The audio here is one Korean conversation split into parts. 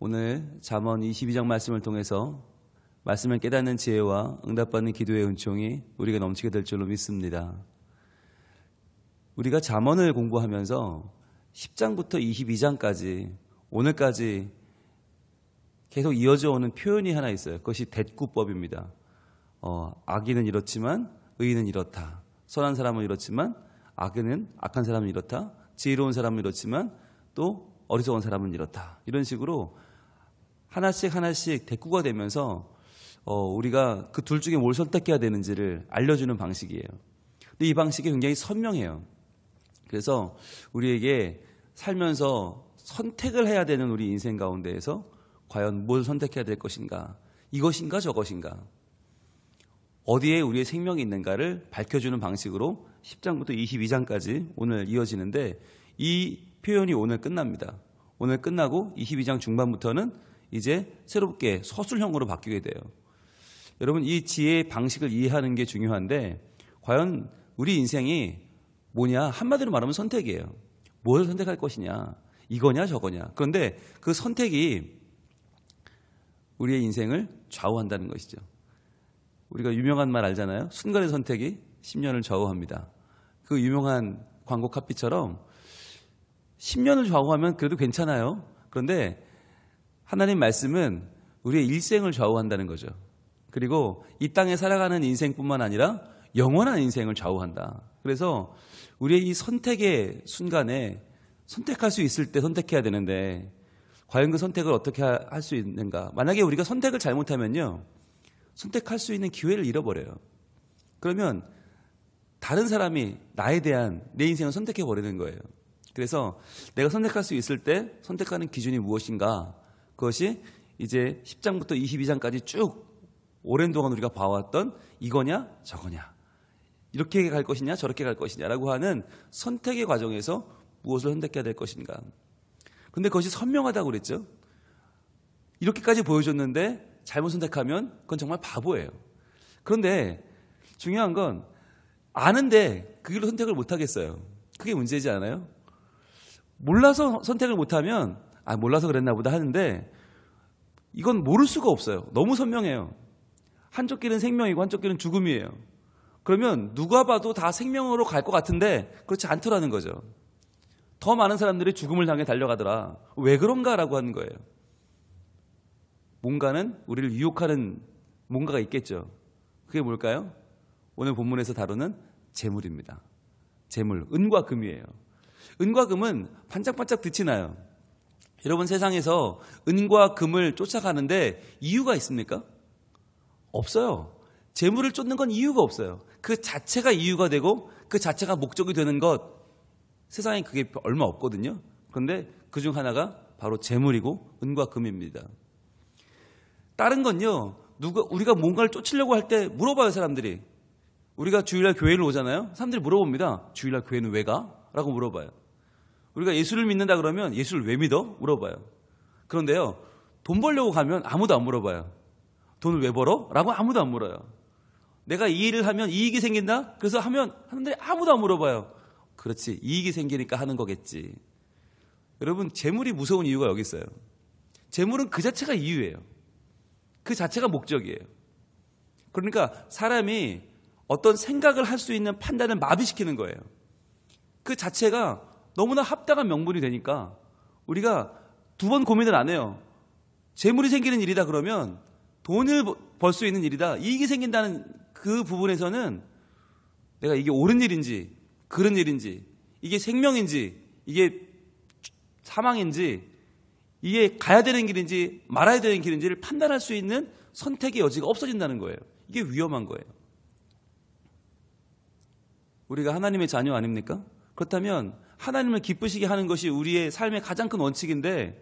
오늘 잠언 22장 말씀을 통해서 말씀을 깨닫는 지혜와 응답받는 기도의 은총이 우리가 넘치게 될 줄로 믿습니다. 우리가 잠언을 공부하면서 10장부터 22장까지 오늘까지 계속 이어져 오는 표현이 하나 있어요. 그것이 대꾸법입니다. 악인은 이렇지만 의인은 이렇다. 선한 사람은 이렇지만 악한 사람은 이렇다. 지혜로운 사람은 이렇지만 또 어리석은 사람은 이렇다. 이런 식으로 하나씩 대꾸가 되면서 우리가 그 둘 중에 뭘 선택해야 되는지를 알려주는 방식이에요. 근데 이 방식이 굉장히 선명해요. 그래서 우리에게 살면서 선택을 해야 되는 우리 인생 가운데에서 과연 뭘 선택해야 될 것인가, 이것인가 저것인가, 어디에 우리의 생명이 있는가를 밝혀주는 방식으로 10장부터 22장까지 오늘 이어지는데, 이 표현이 오늘 끝납니다. 오늘 끝나고 22장 중반부터는 이제 새롭게 서술형으로 바뀌게 돼요. 여러분, 이 지혜의 방식을 이해하는 게 중요한데, 과연 우리 인생이 뭐냐? 한마디로 말하면 선택이에요. 뭘 선택할 것이냐? 이거냐 저거냐? 그런데 그 선택이 우리의 인생을 좌우한다는 것이죠. 우리가 유명한 말 알잖아요. 순간의 선택이 10년을 좌우합니다. 그 유명한 광고 카피처럼 10년을 좌우하면 그래도 괜찮아요. 그런데 하나님 말씀은 우리의 일생을 좌우한다는 거죠. 그리고 이 땅에 살아가는 인생뿐만 아니라 영원한 인생을 좌우한다. 그래서 우리의 이 선택의 순간에 선택할 수 있을 때 선택해야 되는데, 과연 그 선택을 어떻게 할 수 있는가? 만약에 우리가 선택을 잘못하면요, 선택할 수 있는 기회를 잃어버려요. 그러면 다른 사람이 나에 대한 내 인생을 선택해버리는 거예요. 그래서 내가 선택할 수 있을 때 선택하는 기준이 무엇인가? 그것이 이제 10장부터 22장까지 쭉 오랜 동안 우리가 봐왔던 이거냐 저거냐, 이렇게 갈 것이냐 저렇게 갈 것이냐라고 하는 선택의 과정에서 무엇을 선택해야 될 것인가. 그런데 그것이 선명하다고 그랬죠. 이렇게까지 보여줬는데 잘못 선택하면 그건 정말 바보예요. 그런데 중요한 건 아는데 그 길로 선택을 못하겠어요. 그게 문제지 않아요? 몰라서 선택을 못하면 몰라서 그랬나 보다 하는데, 이건 모를 수가 없어요. 너무 선명해요. 한쪽 길은 생명이고 한쪽 길은 죽음이에요. 그러면 누가 봐도 다 생명으로 갈 것 같은데 그렇지 않더라는 거죠. 더 많은 사람들이 죽음을 향해 달려가더라. 왜 그런가라고 하는 거예요. 뭔가는 우리를 유혹하는 뭔가가 있겠죠. 그게 뭘까요? 오늘 본문에서 다루는 재물입니다. 재물, 은과 금이에요. 은과 금은 반짝반짝 빛이 나요. 여러분, 세상에서 은과 금을 쫓아가는데 이유가 있습니까? 없어요. 재물을 쫓는 건 이유가 없어요. 그 자체가 이유가 되고 그 자체가 목적이 되는 것, 세상에 그게 얼마 없거든요. 그런데 그중 하나가 바로 재물이고 은과 금입니다. 다른 건요, 우리가 뭔가를 쫓으려고 할 때 물어봐요, 사람들이. 우리가 주일날 교회를 오잖아요. 사람들이 물어봅니다. 주일날 교회는 왜 가? 라고 물어봐요. 우리가 예수를 믿는다 그러면 예수를 왜 믿어? 물어봐요. 그런데요, 돈 벌려고 가면 아무도 안 물어봐요. 돈을 왜 벌어? 라고 아무도 안 물어요. 내가 이 일을 하면 이익이 생긴다? 그래서 하면 사람들이 아무도 안 물어봐요. 그렇지, 이익이 생기니까 하는 거겠지. 여러분, 재물이 무서운 이유가 여기 있어요. 재물은 그 자체가 이유예요. 그 자체가 목적이에요. 그러니까 사람이 어떤 생각을 할 수 있는 판단을 마비시키는 거예요. 그 자체가 너무나 합당한 명분이 되니까 우리가 두 번 고민을 안 해요. 재물이 생기는 일이다 그러면 돈을 벌 수 있는 일이다, 이익이 생긴다는 그 부분에서는 내가 이게 옳은 일인지 그런 일인지, 이게 생명인지 이게 사망인지, 이게 가야 되는 길인지 말아야 되는 길인지를 판단할 수 있는 선택의 여지가 없어진다는 거예요. 이게 위험한 거예요. 우리가 하나님의 자녀 아닙니까? 그렇다면 하나님을 기쁘시게 하는 것이 우리의 삶의 가장 큰 원칙인데,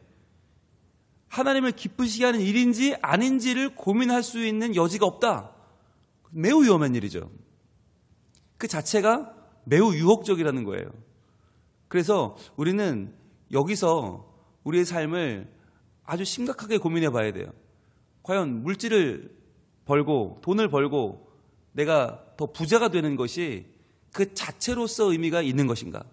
하나님을 기쁘시게 하는 일인지 아닌지를 고민할 수 있는 여지가 없다. 매우 위험한 일이죠. 그 자체가 매우 유혹적이라는 거예요. 그래서 우리는 여기서 우리의 삶을 아주 심각하게 고민해 봐야 돼요. 과연 물질을 벌고 돈을 벌고 내가 더 부자가 되는 것이 그 자체로서 의미가 있는 것인가?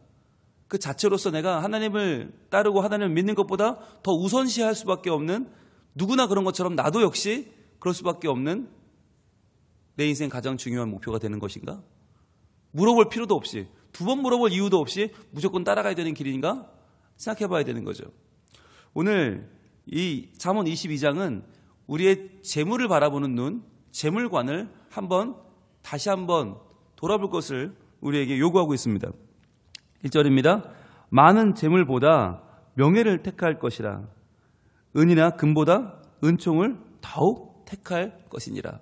그 자체로서 내가 하나님을 따르고 하나님을 믿는 것보다 더 우선시할 수밖에 없는, 누구나 그런 것처럼 나도 역시 그럴 수밖에 없는 내 인생 가장 중요한 목표가 되는 것인가? 물어볼 필요도 없이, 두 번 물어볼 이유도 없이 무조건 따라가야 되는 길인가? 생각해 봐야 되는 거죠. 오늘 이 잠언 22장은 우리의 재물을 바라보는 눈, 재물관을 다시 한번 돌아볼 것을 우리에게 요구하고 있습니다. 1절입니다. 많은 재물보다 명예를 택할 것이라. 은이나 금보다 은총을 더욱 택할 것이니라.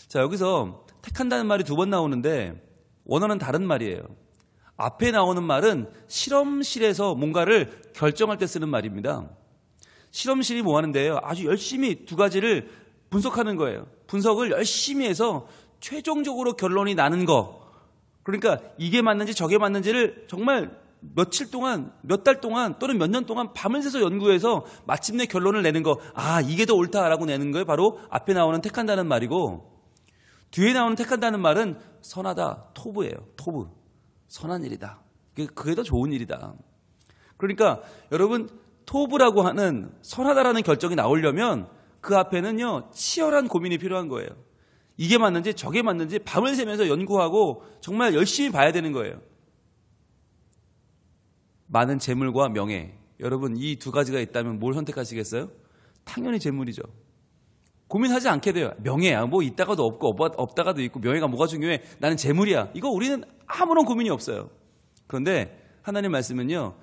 자, 여기서 택한다는 말이 두 번 나오는데 원어는 다른 말이에요. 앞에 나오는 말은 실험실에서 뭔가를 결정할 때 쓰는 말입니다. 실험실이 뭐 하는데요? 아주 열심히 두 가지를 분석하는 거예요. 분석을 열심히 해서 최종적으로 결론이 나는 거. 그러니까 이게 맞는지 저게 맞는지를 정말 며칠 동안, 몇 달 동안 또는 몇 년 동안 밤을 새서 연구해서 마침내 결론을 내는 거. 아, 이게 더 옳다라고 내는 거예요. 바로 앞에 나오는 택한다는 말이고, 뒤에 나오는 택한다는 말은 선하다, 토브예요. 토브. 선한 일이다. 그게 더 좋은 일이다. 그러니까 여러분, 토브라고 하는 선하다라는 결정이 나오려면 그 앞에는요, 치열한 고민이 필요한 거예요. 이게 맞는지 저게 맞는지 밤을 새면서 연구하고 정말 열심히 봐야 되는 거예요. 많은 재물과 명예. 여러분, 이 두 가지가 있다면 뭘 선택하시겠어요? 당연히 재물이죠. 고민하지 않게 돼요. 명예야, 뭐 있다가도 없고 없다가도 있고, 명예가 뭐가 중요해? 나는 재물이야. 이거 우리는 아무런 고민이 없어요. 그런데 하나님 말씀은요,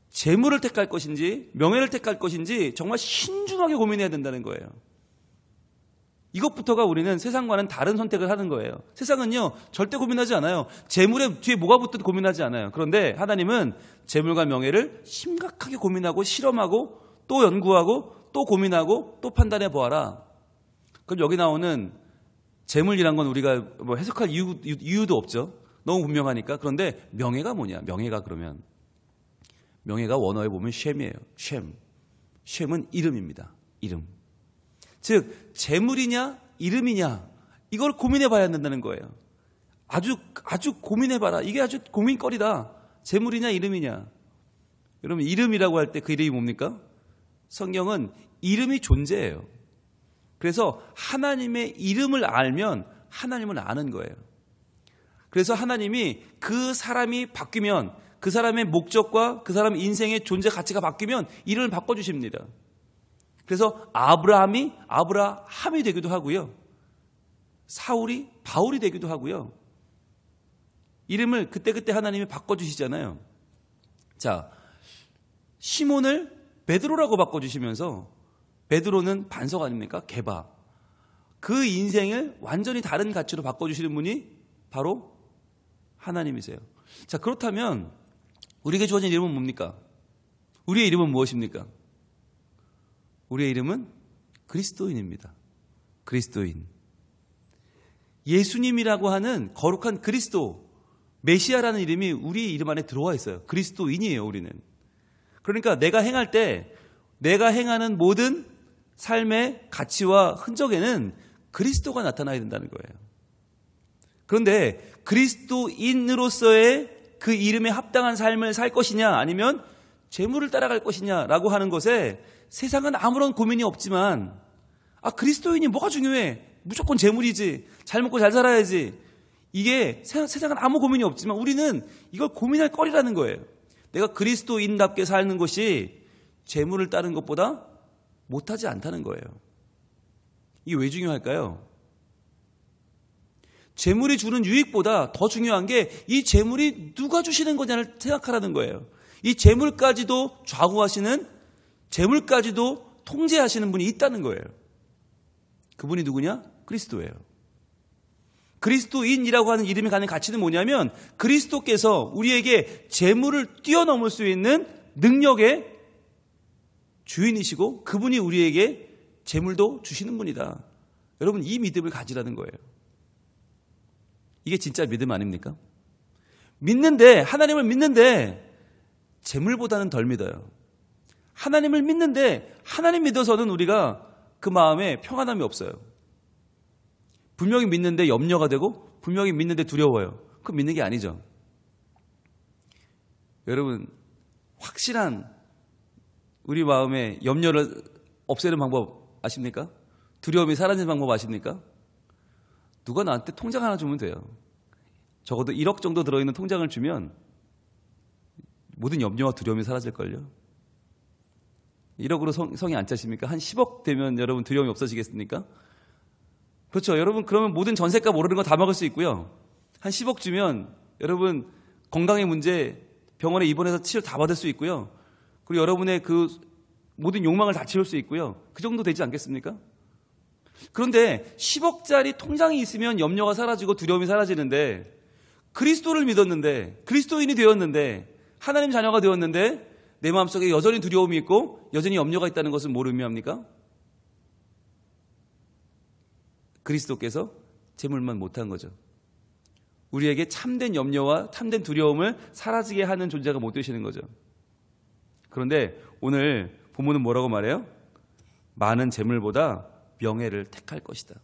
재물을 택할 것인지 명예를 택할 것인지 정말 신중하게 고민해야 된다는 거예요. 이것부터가 우리는 세상과는 다른 선택을 하는 거예요. 세상은요, 절대 고민하지 않아요. 재물의 뒤에 뭐가 붙든 고민하지 않아요. 그런데 하나님은 재물과 명예를 심각하게 고민하고 실험하고 또 연구하고 또 고민하고 또 판단해 보아라. 그럼 여기 나오는 재물이란 건 우리가 뭐 해석할 이유도 없죠. 너무 분명하니까. 그런데 명예가 뭐냐? 명예가 그러면 명예가 원어에 보면 쉔이에요. 쉔. 쉔은 이름입니다. 이름. 즉 재물이냐 이름이냐 이걸 고민해 봐야 된다는 거예요. 아주 고민해 봐라. 이게 아주 고민거리다. 재물이냐 이름이냐. 여러분, 이름이라고 할 때 그 이름이 뭡니까? 성경은 이름이 존재해요. 그래서 하나님의 이름을 알면 하나님을 아는 거예요. 그래서 하나님이 그 사람이 바뀌면, 그 사람의 목적과 그 사람 인생의 존재 가치가 바뀌면 이름을 바꿔주십니다. 그래서 아브라함이 아브라함이 되기도 하고요, 사울이 바울이 되기도 하고요. 이름을 그때그때 하나님이 바꿔주시잖아요. 자, 시몬을 베드로라고 바꿔주시면서, 베드로는 반석 아닙니까? 게바. 그 인생을 완전히 다른 가치로 바꿔주시는 분이 바로 하나님이세요. 자, 그렇다면 우리에게 주어진 이름은 뭡니까? 우리의 이름은 무엇입니까? 우리의 이름은 그리스도인입니다. 그리스도인. 예수님이라고 하는 거룩한 그리스도, 메시아라는 이름이 우리 이름 안에 들어와 있어요. 그리스도인이에요, 우리는. 그러니까 내가 행할 때, 내가 행하는 모든 삶의 가치와 흔적에는 그리스도가 나타나야 된다는 거예요. 그런데 그리스도인으로서의 그 이름에 합당한 삶을 살 것이냐, 아니면 재물을 따라갈 것이냐라고 하는 것에 세상은 아무런 고민이 없지만, 그리스도인이 뭐가 중요해? 무조건 재물이지. 잘 먹고 잘 살아야지. 이게 세상은 아무 고민이 없지만 우리는 이걸 고민할 거리라는 거예요. 내가 그리스도인답게 사는 것이 재물을 따르는 것보다 못하지 않다는 거예요. 이게 왜 중요할까요? 재물이 주는 유익보다 더 중요한 게 이 재물이 누가 주시는 거냐를 생각하라는 거예요. 이 재물까지도 좌우하시는, 재물까지도 통제하시는 분이 있다는 거예요. 그분이 누구냐? 그리스도예요. 그리스도인이라고 하는 이름이 가는 가치는 뭐냐면, 그리스도께서 우리에게 재물을 뛰어넘을 수 있는 능력의 주인이시고 그분이 우리에게 재물도 주시는 분이다. 여러분, 이 믿음을 가지라는 거예요. 이게 진짜 믿음 아닙니까? 믿는데, 하나님을 믿는데 재물보다는 덜 믿어요. 하나님을 믿는데 하나님 믿어서는 우리가 그 마음에 평안함이 없어요. 분명히 믿는데 염려가 되고, 분명히 믿는데 두려워요. 그건 믿는 게 아니죠. 여러분, 확실한 우리 마음의 염려를 없애는 방법 아십니까? 두려움이 사라지는 방법 아십니까? 누가 나한테 통장 하나 주면 돼요. 적어도 1억 정도 들어있는 통장을 주면 모든 염려와 두려움이 사라질걸요. 1억으로 성이 안 차십니까? 한 10억 되면 여러분 두려움이 없어지겠습니까? 그렇죠. 여러분, 그러면 모든 전세값 오르는 거 다 막을 수 있고요. 한 10억 주면 여러분 건강의 문제 병원에 입원해서 치료 다 받을 수 있고요. 그리고 여러분의 그 모든 욕망을 다 채울 수 있고요. 그 정도 되지 않겠습니까? 그런데 10억짜리 통장이 있으면 염려가 사라지고 두려움이 사라지는데, 그리스도를 믿었는데, 그리스도인이 되었는데, 하나님 자녀가 되었는데 내 마음속에 여전히 두려움이 있고 여전히 염려가 있다는 것은 뭘 의미합니까? 그리스도께서 제물만 못한 거죠. 우리에게 참된 염려와 참된 두려움을 사라지게 하는 존재가 못 되시는 거죠. 그런데 오늘 본문은 뭐라고 말해요? 많은 재물보다 명예를 택할 것이다.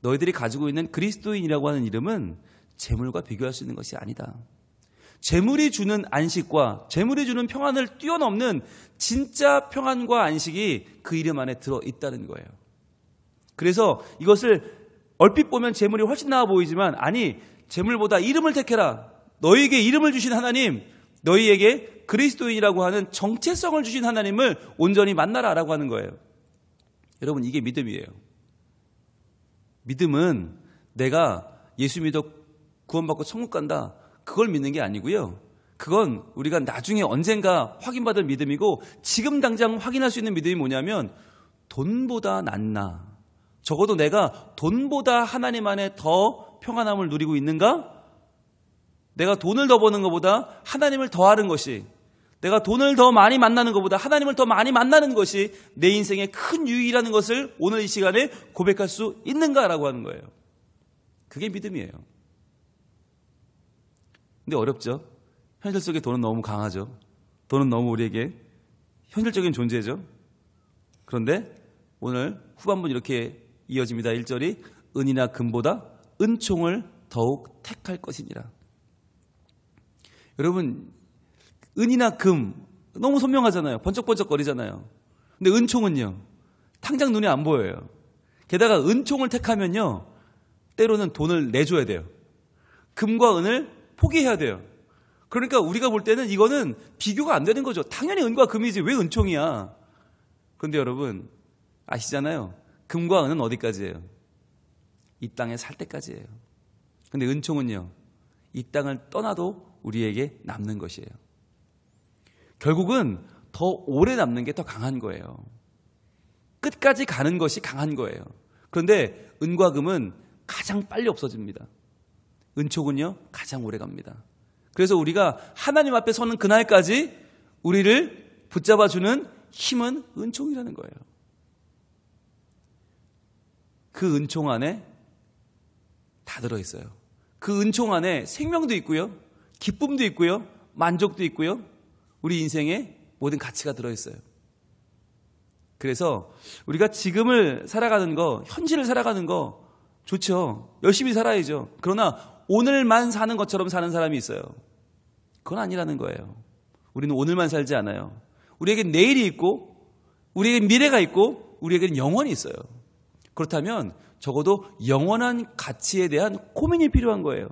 너희들이 가지고 있는 그리스도인이라고 하는 이름은 재물과 비교할 수 있는 것이 아니다. 재물이 주는 안식과 재물이 주는 평안을 뛰어넘는 진짜 평안과 안식이 그 이름 안에 들어있다는 거예요. 그래서 이것을 얼핏 보면 재물이 훨씬 나아 보이지만, 아니, 재물보다 이름을 택해라. 너희에게 이름을 주신 하나님, 너희에게 그리스도인이라고 하는 정체성을 주신 하나님을 온전히 만나라라고 하는 거예요. 여러분, 이게 믿음이에요. 믿음은 내가 예수 믿어 구원받고 천국 간다, 그걸 믿는 게 아니고요. 그건 우리가 나중에 언젠가 확인받을 믿음이고, 지금 당장 확인할 수 있는 믿음이 뭐냐면, 돈보다 낫나, 적어도 내가 돈보다 하나님 안에 더 평안함을 누리고 있는가? 내가 돈을 더 버는 것보다 하나님을 더 하는 것이, 내가 돈을 더 많이 만나는 것보다 하나님을 더 많이 만나는 것이 내 인생의 큰 유익이라는 것을 오늘 이 시간에 고백할 수 있는가라고 하는 거예요. 그게 믿음이에요. 근데 어렵죠. 현실 속에 돈은 너무 강하죠. 돈은 너무 우리에게 현실적인 존재죠. 그런데 오늘 후반부 이렇게 이어집니다. 1절이 은이나 금보다 은총을 더욱 택할 것이니라. 여러분, 은이나 금 너무 선명하잖아요. 번쩍번쩍거리잖아요. 근데 은총은요, 당장 눈에 안 보여요. 게다가 은총을 택하면요, 때로는 돈을 내줘야 돼요. 금과 은을 포기해야 돼요. 그러니까 우리가 볼 때는 이거는 비교가 안 되는 거죠. 당연히 은과 금이지 왜 은총이야. 그런데 여러분 아시잖아요. 금과 은은 어디까지예요? 이 땅에 살 때까지예요. 그런데 은총은요, 이 땅을 떠나도 우리에게 남는 것이에요. 결국은 더 오래 남는 게 더 강한 거예요. 끝까지 가는 것이 강한 거예요. 그런데 은과 금은 가장 빨리 없어집니다. 은총은요, 가장 오래 갑니다. 그래서 우리가 하나님 앞에 서는 그날까지 우리를 붙잡아주는 힘은 은총이라는 거예요. 그 은총 안에 다 들어있어요. 그 은총 안에 생명도 있고요, 기쁨도 있고요, 만족도 있고요, 우리 인생의 모든 가치가 들어있어요. 그래서 우리가 지금을 살아가는 거, 현실을 살아가는 거 좋죠. 열심히 살아야죠. 그러나 오늘만 사는 것처럼 사는 사람이 있어요. 그건 아니라는 거예요. 우리는 오늘만 살지 않아요. 우리에겐 내일이 있고, 우리에겐 미래가 있고, 우리에겐 영원이 있어요. 그렇다면 적어도 영원한 가치에 대한 고민이 필요한 거예요.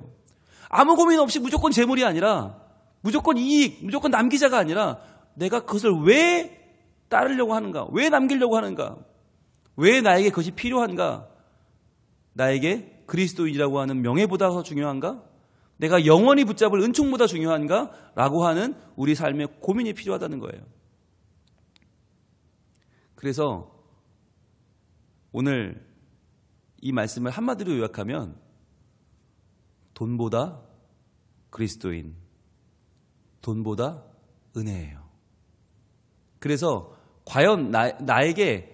아무 고민 없이 무조건 재물이 아니라, 무조건 이익, 무조건 남기자가 아니라, 내가 그것을 왜 따르려고 하는가? 왜 남기려고 하는가? 왜 나에게 그것이 필요한가? 나에게 그리스도인이라고 하는 명예보다 더 중요한가? 내가 영원히 붙잡을 은총보다 중요한가? 라고 하는 우리 삶의 고민이 필요하다는 거예요. 그래서 오늘 이 말씀을 한마디로 요약하면, 돈보다 그리스도인, 돈보다 은혜예요. 그래서 과연 나에게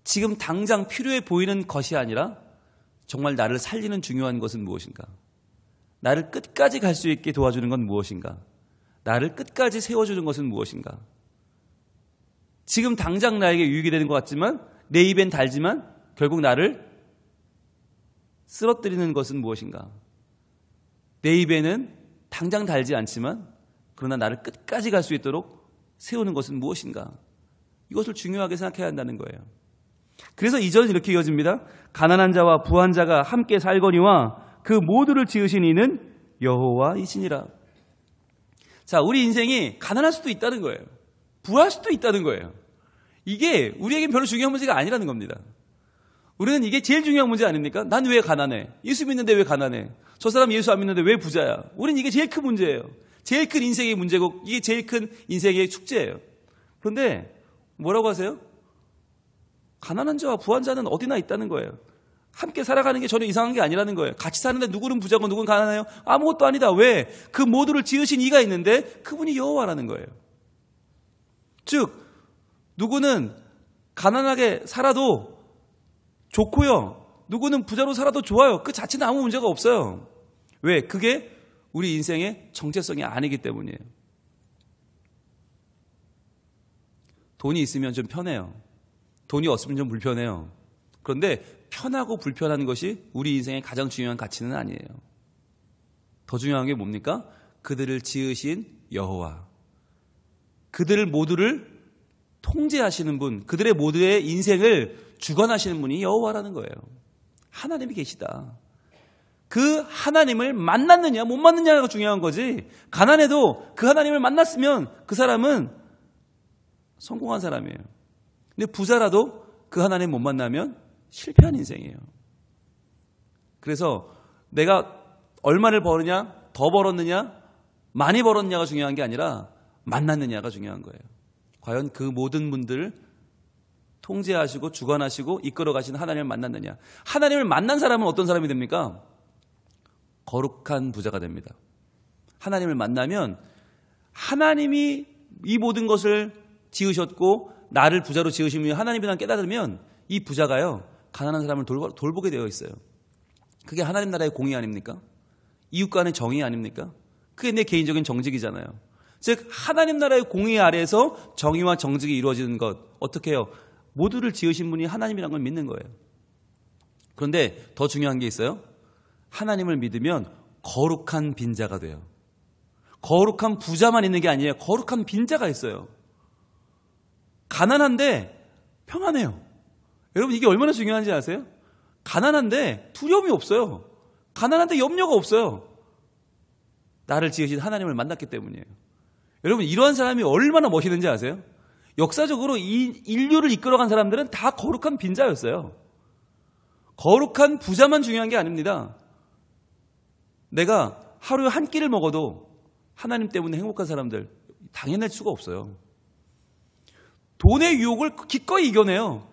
지금 당장 필요해 보이는 것이 아니라 정말 나를 살리는 중요한 것은 무엇인가? 나를 끝까지 갈 수 있게 도와주는 건 무엇인가? 나를 끝까지 세워주는 것은 무엇인가? 지금 당장 나에게 유익이 되는 것 같지만, 내 입엔 달지만 결국 나를 쓰러뜨리는 것은 무엇인가? 내 입에는 당장 달지 않지만 그러나 나를 끝까지 갈 수 있도록 세우는 것은 무엇인가? 이것을 중요하게 생각해야 한다는 거예요. 그래서 2절은 이렇게 이어집니다. 가난한 자와 부한 자가 함께 살거니와 그 모두를 지으신 이는 여호와이시니라. 자, 우리 인생이 가난할 수도 있다는 거예요. 부할 수도 있다는 거예요. 이게 우리에겐 별로 중요한 문제가 아니라는 겁니다. 우리는 이게 제일 중요한 문제 아닙니까? 난 왜 가난해? 예수 믿는데 왜 가난해? 저 사람 예수 안 믿는데 왜 부자야? 우리는 이게 제일 큰 문제예요. 제일 큰 인생의 문제고 이게 제일 큰 인생의 축제예요. 그런데 뭐라고 하세요? 가난한 자와 부한 자는 어디나 있다는 거예요. 함께 살아가는 게 전혀 이상한 게 아니라는 거예요. 같이 사는데 누구는 부자고 누구는 가난해요? 아무것도 아니다. 왜? 그 모두를 지으신 이가 있는데 그분이 여호와라는 거예요. 즉 누구는 가난하게 살아도 좋고요. 누구는 부자로 살아도 좋아요. 그 자체는 아무 문제가 없어요. 왜? 그게 우리 인생의 정체성이 아니기 때문이에요. 돈이 있으면 좀 편해요. 돈이 없으면 좀 불편해요. 그런데 편하고 불편한 것이 우리 인생의 가장 중요한 가치는 아니에요. 더 중요한 게 뭡니까? 그들을 지으신 여호와. 그들을 모두를 통제하시는 분, 그들의 모두의 인생을 주관하시는 분이 여호와라는 거예요. 하나님이 계시다. 그 하나님을 만났느냐 못 만났느냐가 중요한 거지. 가난해도 그 하나님을 만났으면 그 사람은 성공한 사람이에요. 근데 부자라도 그 하나님 못 만나면 실패한 인생이에요. 그래서 내가 얼마를 버느냐, 더 벌었느냐, 많이 벌었느냐가 중요한 게 아니라 만났느냐가 중요한 거예요. 과연 그 모든 분들을 통제하시고 주관하시고 이끌어 가시는 하나님을 만났느냐. 하나님을 만난 사람은 어떤 사람이 됩니까? 거룩한 부자가 됩니다. 하나님을 만나면 하나님이 이 모든 것을 지으셨고 나를 부자로 지으신 분이 하나님이라는 깨달으면 이 부자가요 가난한 사람을 돌보게 되어 있어요. 그게 하나님 나라의 공의 아닙니까? 이웃 간의 정의 아닙니까? 그게 내 개인적인 정직이잖아요. 즉 하나님 나라의 공의 아래에서 정의와 정직이 이루어지는 것 어떻게 해요? 모두를 지으신 분이 하나님이라는 걸 믿는 거예요. 그런데 더 중요한 게 있어요. 하나님을 믿으면 거룩한 빈자가 돼요. 거룩한 부자만 있는 게 아니에요. 거룩한 빈자가 있어요. 가난한데 평안해요. 여러분 이게 얼마나 중요한지 아세요? 가난한데 두려움이 없어요. 가난한데 염려가 없어요. 나를 지으신 하나님을 만났기 때문이에요. 여러분 이러한 사람이 얼마나 멋있는지 아세요? 역사적으로 이 인류를 이끌어간 사람들은 다 거룩한 빈자였어요. 거룩한 부자만 중요한 게 아닙니다. 내가 하루에 한 끼를 먹어도 하나님 때문에 행복한 사람들 당연할 수가 없어요. 돈의 유혹을 기꺼이 이겨내요.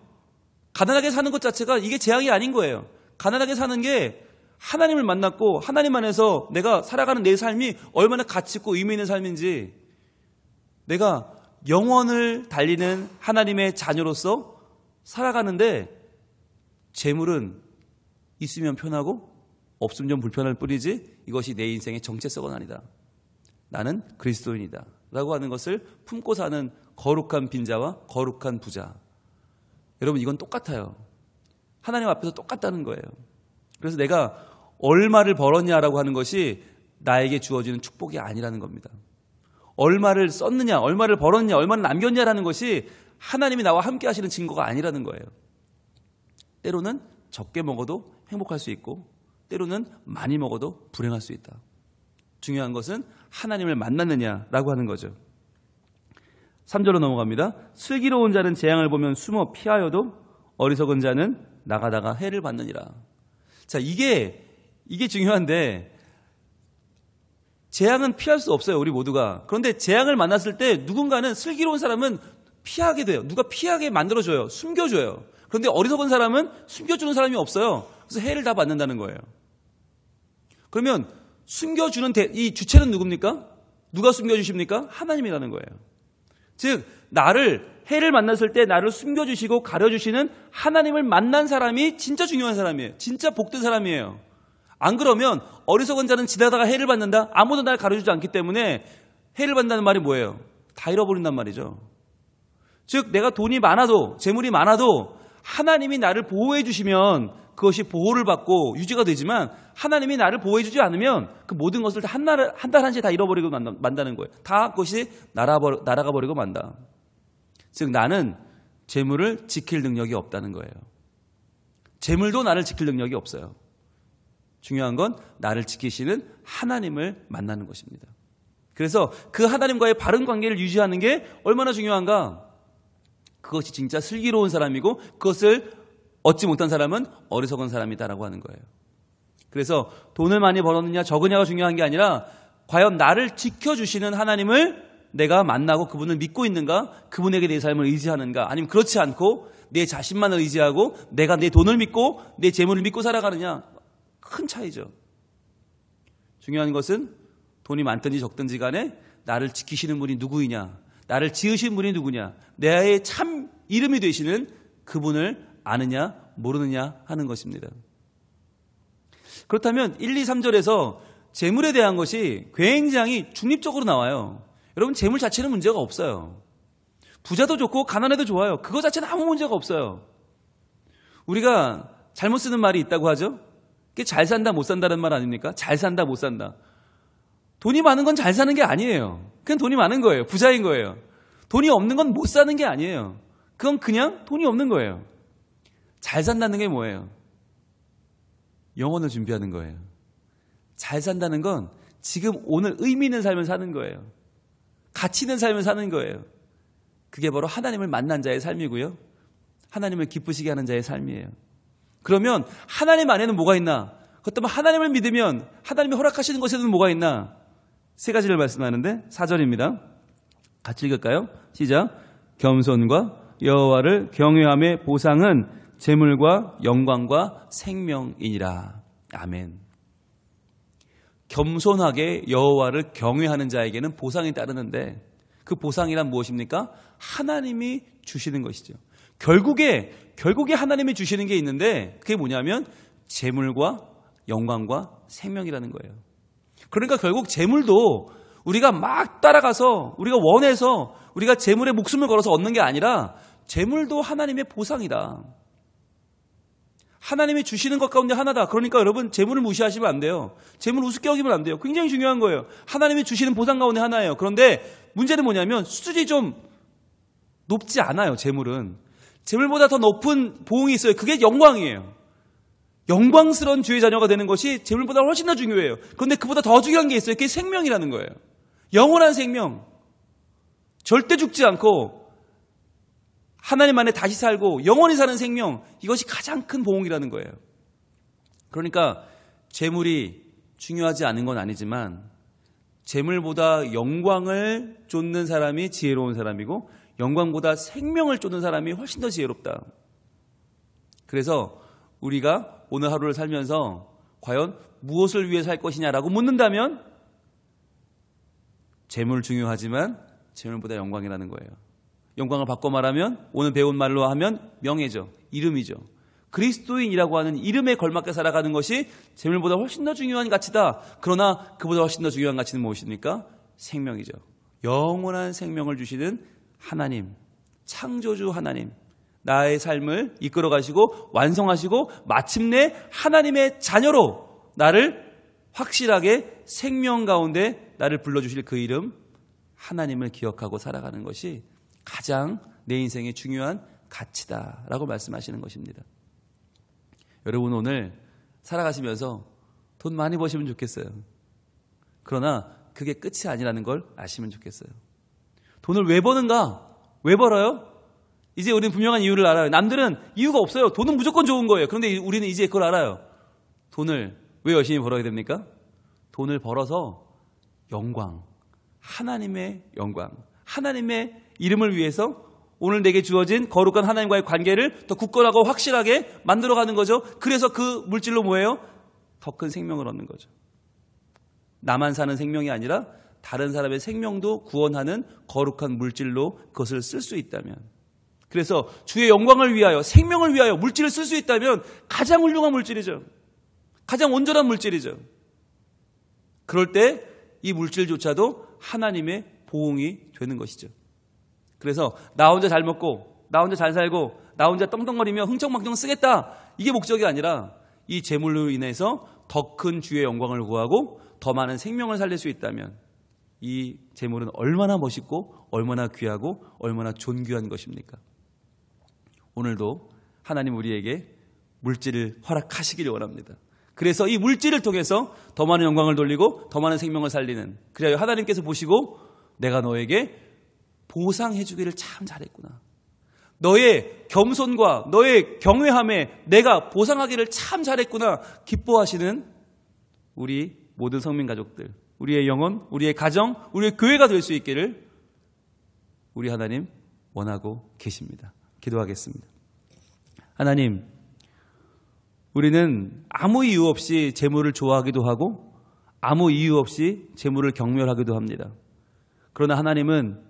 가난하게 사는 것 자체가 이게 재앙이 아닌 거예요. 가난하게 사는 게 하나님을 만났고 하나님 안에서 내가 살아가는 내 삶이 얼마나 가치 있고 의미 있는 삶인지 내가 영원을 달리는 하나님의 자녀로서 살아가는데 재물은 있으면 편하고 없으면 좀 불편할 뿐이지 이것이 내 인생의 정체성은 아니다. 나는 그리스도인이다 라고 하는 것을 품고 사는 거룩한 빈자와 거룩한 부자. 여러분 이건 똑같아요. 하나님 앞에서 똑같다는 거예요. 그래서 내가 얼마를 벌었냐라고 하는 것이 나에게 주어지는 축복이 아니라는 겁니다. 얼마를 썼느냐, 얼마를 벌었냐, 얼마를 남겼냐라는 것이 하나님이 나와 함께 하시는 증거가 아니라는 거예요. 때로는 적게 먹어도 행복할 수 있고 때로는 많이 먹어도 불행할 수 있다. 중요한 것은 하나님을 만났느냐라고 하는 거죠. 3절로 넘어갑니다. 슬기로운 자는 재앙을 보면 숨어 피하여도 어리석은 자는 나가다가 해를 받느니라. 자, 이게 중요한데 재앙은 피할 수 없어요. 우리 모두가. 그런데 재앙을 만났을 때 누군가는 슬기로운 사람은 피하게 돼요. 누가 피하게 만들어줘요. 숨겨줘요. 그런데 어리석은 사람은 숨겨주는 사람이 없어요. 그래서 해를 다 받는다는 거예요. 그러면 숨겨주는 이 주체는 누굽니까? 누가 숨겨주십니까? 하나님이라는 거예요. 즉 나를 해를 만났을 때 나를 숨겨주시고 가려주시는 하나님을 만난 사람이 진짜 중요한 사람이에요. 진짜 복된 사람이에요. 안 그러면 어리석은 자는 지나다가 해를 받는다? 아무도 날 가려주지 않기 때문에 해를 받는다는 말이 뭐예요? 다 잃어버린단 말이죠. 즉 내가 돈이 많아도 재물이 많아도 하나님이 나를 보호해 주시면 그것이 보호를 받고 유지가 되지만 하나님이 나를 보호해주지 않으면 그 모든 것을 한 달 한시에 다 잃어버리고 만다는 거예요. 다 그것이 날아가 버리고 만다. 즉 나는 재물을 지킬 능력이 없다는 거예요. 재물도 나를 지킬 능력이 없어요. 중요한 건 나를 지키시는 하나님을 만나는 것입니다. 그래서 그 하나님과의 바른 관계를 유지하는 게 얼마나 중요한가? 그것이 진짜 슬기로운 사람이고 그것을 얻지 못한 사람은 어리석은 사람이다라고 하는 거예요. 그래서 돈을 많이 벌었느냐 적으냐가 중요한 게 아니라 과연 나를 지켜주시는 하나님을 내가 만나고 그분을 믿고 있는가? 그분에게 내 삶을 의지하는가? 아니면 그렇지 않고 내 자신만을 의지하고 내가 내 돈을 믿고 내 재물을 믿고 살아가느냐? 큰 차이죠. 중요한 것은 돈이 많든지 적든지 간에 나를 지키시는 분이 누구이냐? 나를 지으신 분이 누구냐? 내의 참 이름이 되시는 그분을 아느냐 모르느냐 하는 것입니다. 그렇다면 1, 2, 3절에서 재물에 대한 것이 굉장히 중립적으로 나와요. 여러분 재물 자체는 문제가 없어요. 부자도 좋고 가난해도 좋아요. 그거 자체는 아무 문제가 없어요. 우리가 잘못 쓰는 말이 있다고 하죠. 그게 잘 산다 못 산다는 말 아닙니까? 잘 산다 못 산다. 돈이 많은 건 잘 사는 게 아니에요. 그냥 돈이 많은 거예요. 부자인 거예요. 돈이 없는 건 못 사는 게 아니에요. 그건 그냥 돈이 없는 거예요. 잘 산다는 게 뭐예요? 영혼을 준비하는 거예요. 잘 산다는 건 지금 오늘 의미 있는 삶을 사는 거예요. 가치 있는 삶을 사는 거예요. 그게 바로 하나님을 만난 자의 삶이고요. 하나님을 기쁘시게 하는 자의 삶이에요. 그러면 하나님 안에는 뭐가 있나? 그렇다면 하나님을 믿으면 하나님이 허락하시는 것에는 뭐가 있나? 세 가지를 말씀하는데 4절입니다. 같이 읽을까요? 시작. 겸손과 여호와를 경외함의 보상은 재물과 영광과 생명이니라. 아멘. 겸손하게 여호와를 경외하는 자에게는 보상이 따르는데 그 보상이란 무엇입니까? 하나님이 주시는 것이죠. 결국에 하나님이 주시는 게 있는데 그게 뭐냐면 재물과 영광과 생명이라는 거예요. 그러니까 결국 재물도 우리가 막 따라가서 우리가 원해서 우리가 재물에 목숨을 걸어서 얻는 게 아니라 재물도 하나님의 보상이다. 하나님이 주시는 것 가운데 하나다. 그러니까 여러분 재물을 무시하시면 안 돼요. 재물 우습게 여기면 안 돼요. 굉장히 중요한 거예요. 하나님이 주시는 보상 가운데 하나예요. 그런데 문제는 뭐냐면 수준이 좀 높지 않아요. 재물은. 재물보다 더 높은 보응이 있어요. 그게 영광이에요. 영광스러운 주의 자녀가 되는 것이 재물보다 훨씬 더 중요해요. 그런데 그보다 더 중요한 게 있어요. 그게 생명이라는 거예요. 영원한 생명. 절대 죽지 않고 하나님 안에 다시 살고 영원히 사는 생명. 이것이 가장 큰 보응이라는 거예요. 그러니까 재물이 중요하지 않은 건 아니지만 재물보다 영광을 쫓는 사람이 지혜로운 사람이고 영광보다 생명을 쫓는 사람이 훨씬 더 지혜롭다. 그래서 우리가 오늘 하루를 살면서 과연 무엇을 위해 살 것이냐라고 묻는다면 재물 중요하지만 재물보다 영광이라는 거예요. 영광을 바꿔 말하면 오늘 배운 말로 하면 명예죠. 이름이죠. 그리스도인이라고 하는 이름에 걸맞게 살아가는 것이 재물보다 훨씬 더 중요한 가치다. 그러나 그보다 훨씬 더 중요한 가치는 무엇입니까? 생명이죠. 영원한 생명을 주시는 하나님, 창조주 하나님, 나의 삶을 이끌어 가시고 완성하시고 마침내 하나님의 자녀로 나를 확실하게 생명 가운데 나를 불러주실 그 이름 하나님을 기억하고 살아가는 것이 가장 내 인생의 중요한 가치다라고 말씀하시는 것입니다. 여러분 오늘 살아가시면서 돈 많이 버시면 좋겠어요. 그러나 그게 끝이 아니라는 걸 아시면 좋겠어요. 돈을 왜 버는가? 왜 벌어요? 이제 우리는 분명한 이유를 알아요. 남들은 이유가 없어요. 돈은 무조건 좋은 거예요. 그런데 우리는 이제 그걸 알아요. 돈을 왜 열심히 벌어야 됩니까? 돈을 벌어서 영광, 하나님의 영광, 하나님의 이름을 위해서 오늘 내게 주어진 거룩한 하나님과의 관계를 더 굳건하고 확실하게 만들어가는 거죠. 그래서 그 물질로 뭐예요? 더 큰 생명을 얻는 거죠. 나만 사는 생명이 아니라 다른 사람의 생명도 구원하는 거룩한 물질로 그것을 쓸 수 있다면, 그래서 주의 영광을 위하여 생명을 위하여 물질을 쓸 수 있다면 가장 훌륭한 물질이죠. 가장 온전한 물질이죠. 그럴 때 이 물질조차도 하나님의 보응이 되는 것이죠. 그래서 나 혼자 잘 먹고 나 혼자 잘 살고 나 혼자 떵떵거리며 흥청망청 쓰겠다. 이게 목적이 아니라 이 재물로 인해서 더 큰 주의 영광을 구하고 더 많은 생명을 살릴 수 있다면 이 재물은 얼마나 멋있고 얼마나 귀하고 얼마나 존귀한 것입니까? 오늘도 하나님 우리에게 물질을 허락하시기를 원합니다. 그래서 이 물질을 통해서 더 많은 영광을 돌리고 더 많은 생명을 살리는, 그래야 하나님께서 보시고 내가 너에게 보상해 주기를 참 잘했구나. 너의 겸손과 너의 경외함에 내가 보상하기를 참 잘했구나. 기뻐하시는 우리 모든 성민 가족들, 우리의 영혼, 우리의 가정, 우리의 교회가 될 수 있기를 우리 하나님 원하고 계십니다. 기도하겠습니다. 하나님, 우리는 아무 이유 없이 재물을 좋아하기도 하고 아무 이유 없이 재물을 경멸하기도 합니다. 그러나 하나님은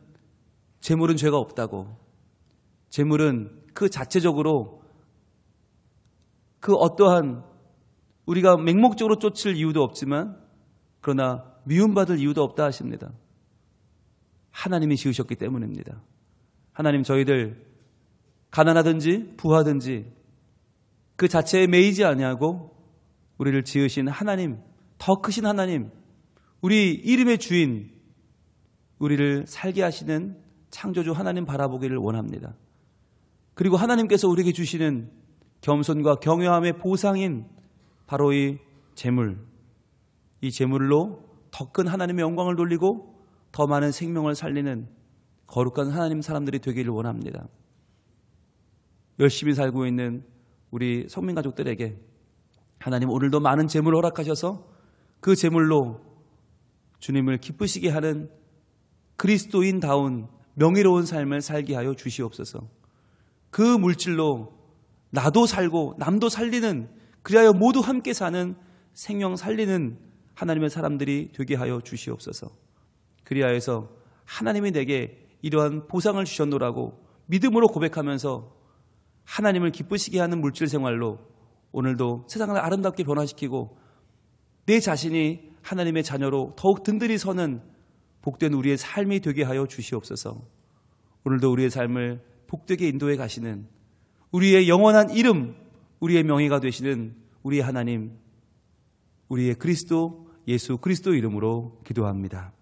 재물은 죄가 없다고, 재물은 그 자체적으로 그 어떠한 우리가 맹목적으로 쫓을 이유도 없지만 그러나 미움받을 이유도 없다 하십니다. 하나님이 지으셨기 때문입니다. 하나님, 저희들 가난하든지 부하든지 그 자체에 매이지 아니하고 우리를 지으신 하나님, 더 크신 하나님, 우리 이름의 주인, 우리를 살게 하시는 창조주 하나님 바라보기를 원합니다. 그리고 하나님께서 우리에게 주시는 겸손과 경외함의 보상인 바로 이 재물, 이 재물로 더 큰 하나님의 영광을 돌리고 더 많은 생명을 살리는 거룩한 하나님 사람들이 되기를 원합니다. 열심히 살고 있는 우리 성민 가족들에게 하나님 오늘도 많은 재물을 허락하셔서 그 재물로 주님을 기쁘시게 하는 그리스도인다운 명예로운 삶을 살게 하여 주시옵소서. 그 물질로 나도 살고 남도 살리는, 그리하여 모두 함께 사는 생명 살리는 하나님의 사람들이 되게 하여 주시옵소서. 그리하여서 하나님이 내게 이러한 보상을 주셨노라고 믿음으로 고백하면서 하나님을 기쁘시게 하는 물질 생활로 오늘도 세상을 아름답게 변화시키고 내 자신이 하나님의 자녀로 더욱 든든히 서는 복된 우리의 삶이 되게 하여 주시옵소서. 오늘도 우리의 삶을 복되게 인도해 가시는 우리의 영원한 이름, 우리의 명예가 되시는 우리의 하나님, 우리의 그리스도 예수 그리스도 이름으로 기도합니다.